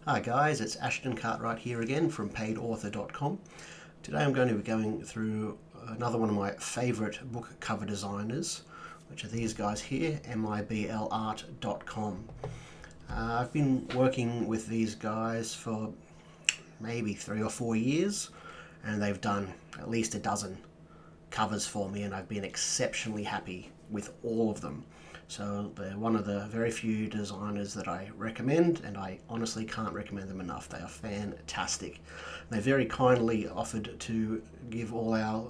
Hi guys, it's Ashton Cartwright here again from PaidAuthor.com. Today I'm going to be going through another one of my favourite book cover designers, which are these guys here, MiblArt.com. I've been working with these guys for maybe 3 or 4 years, and they've done at least a dozen covers for me, and I've been exceptionally happy with all of them. So they're one of the very few designers that I recommend, and I honestly can't recommend them enough. They are fantastic. They very kindly offered to give all our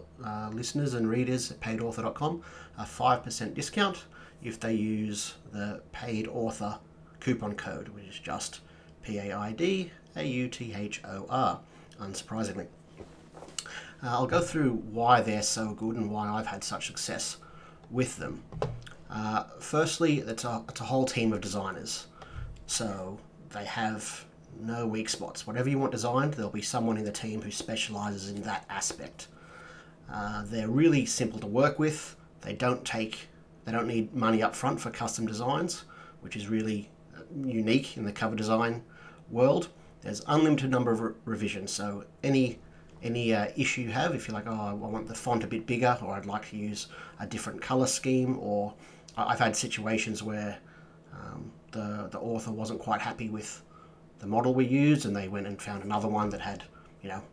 listeners and readers at PaidAuthor.com a 5% discount if they use the Paid Author coupon code, which is just PAIDAUTHOR, unsurprisingly. I'll go through why they're so good and why I've had such success with them. Firstly, it's a whole team of designers, so they have no weak spots. Whatever you want designed, there'll be someone in the team who specializes in that aspect. They're really simple to work with. They don't need money up front for custom designs, which is really unique in the cover design world. There's unlimited number of revisions, so any issue you have, if you're like, oh, I want the font a bit bigger, or I'd like to use a different color scheme, or I've had situations where the author wasn't quite happy with the model we used, and they went and found another one that had,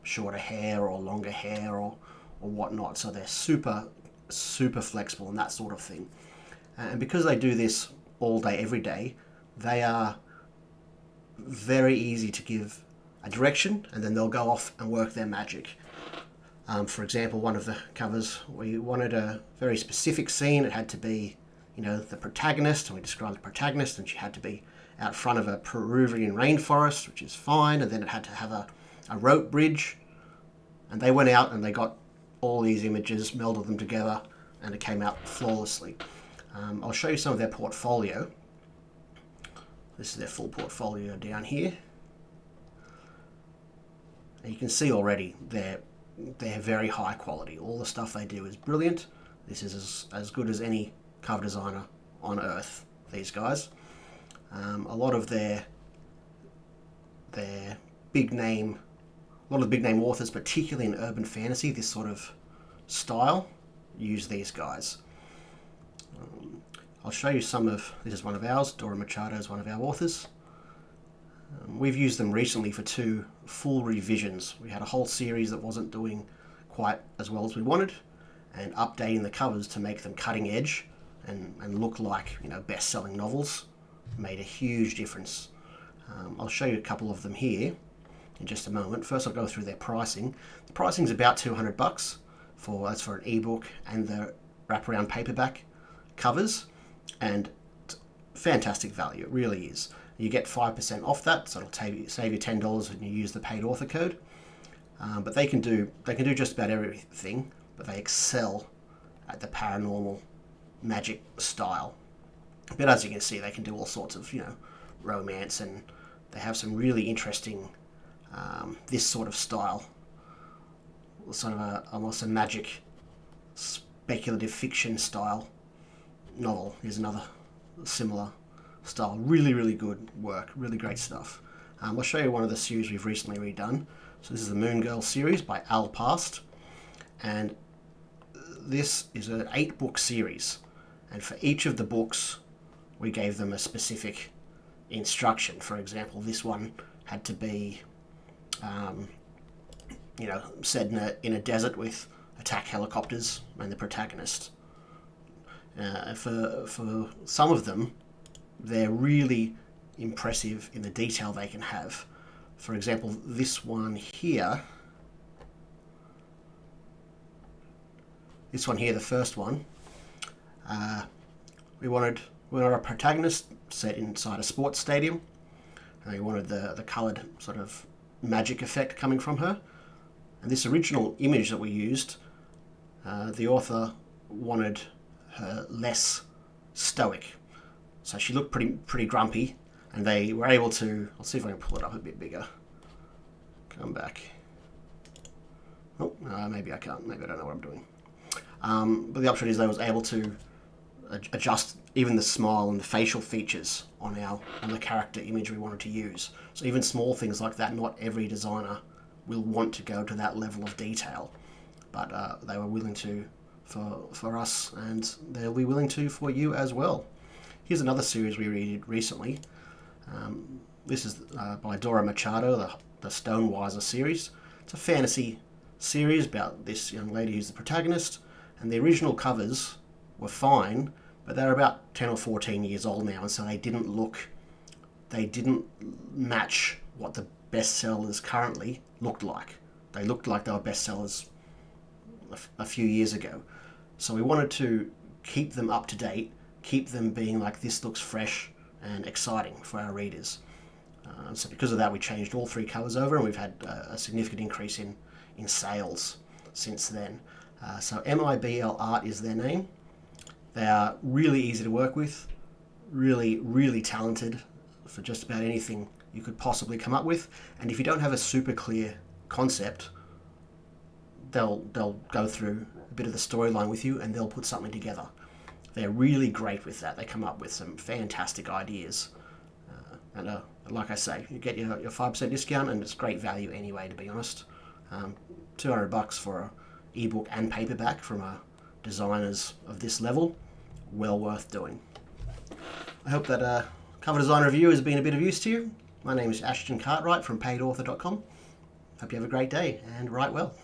shorter hair or longer hair or whatnot. So they're super flexible and that sort of thing. And because they do this all day, every day, they are very easy to give a direction, and then they'll go off and work their magic. For example, one of the covers, we wanted a very specific scene. It had to be, the protagonist, and we described the protagonist, and she had to be out front of a Peruvian rainforest, which is fine, and then it had to have a rope bridge, and they went out and they got all these images, melded them together, and it came out flawlessly. I'll show you some of their portfolio. This is their full portfolio down here. And you can see already they're very high quality. All the stuff they do is brilliant. This is as good as any cover designer on earth, these guys. A lot of their big name authors, particularly in urban fantasy, this sort of style, use these guys. I'll show you some of, this is one of ours, Dora Machado is one of our authors. We've used them recently for 2 full revisions. We had a whole series that wasn't doing quite as well as we wanted, and updating the covers to make them cutting edge and look like best-selling novels made a huge difference. I'll show you a couple of them here in just a moment. First, I'll go through their pricing. The pricing is about $200 that's for an ebook and the wraparound paperback covers, and fantastic value. It really is. You get 5% off that, so it'll save you $10 when you use the paid author code. But they can do just about everything, but they excel at the paranormal magic style. But as you can see, they can do all sorts of romance, and they have some really interesting this sort of style, sort of almost a magic speculative fiction style novel. Here's another similar style. Really good work, really great stuff. I'll show you one of the series we've recently redone. So this is the Moon Girl series by Al Past, and this is an 8-book series, and for each of the books we gave them a specific instruction. For example, this one had to be set in a desert with attack helicopters and the protagonist. For some of them, they're really impressive in the detail they can have. For example, this one here, the first one, we wanted our protagonist set inside a sports stadium, and we wanted the coloured sort of magic effect coming from her. And this original image that we used, the author wanted her less stoic, so she looked pretty grumpy, and they were able to, I'll see if I can pull it up a bit bigger. Come back. Oh, maybe I can't. Maybe I don't know what I'm doing. But the upshot is they was able to adjust even the smile and the facial features on the character image we wanted to use. So even small things like that, not every designer will want to go to that level of detail, but they were willing to for us, and they'll be willing to for you as well. Here's another series we read recently. This is by Dora Machado, the Stonewiser series. It's a fantasy series about this young lady who's the protagonist, and the original covers were fine, but they're about 10 or 14 years old now, and so they didn't match what the bestsellers currently looked like. They looked like they were bestsellers a few years ago. So we wanted to keep them up to date, keep them being like, this looks fresh and exciting for our readers. So because of that, we changed all 3 covers over, and we've had a significant increase in sales since then. So MiblArt is their name. They are really easy to work with, really, really talented for just about anything you could possibly come up with. And if you don't have a super clear concept, they'll go through a bit of the storyline with you, and they'll put something together. They're really great with that. They come up with some fantastic ideas. And like I say, you get your 5% discount, and it's great value anyway, to be honest. $200 for an ebook and paperback from designers of this level, well worth doing. I hope that cover design review has been a bit of use to you. My name is Ashton Cartwright from PaidAuthor.com. Hope you have a great day and write well.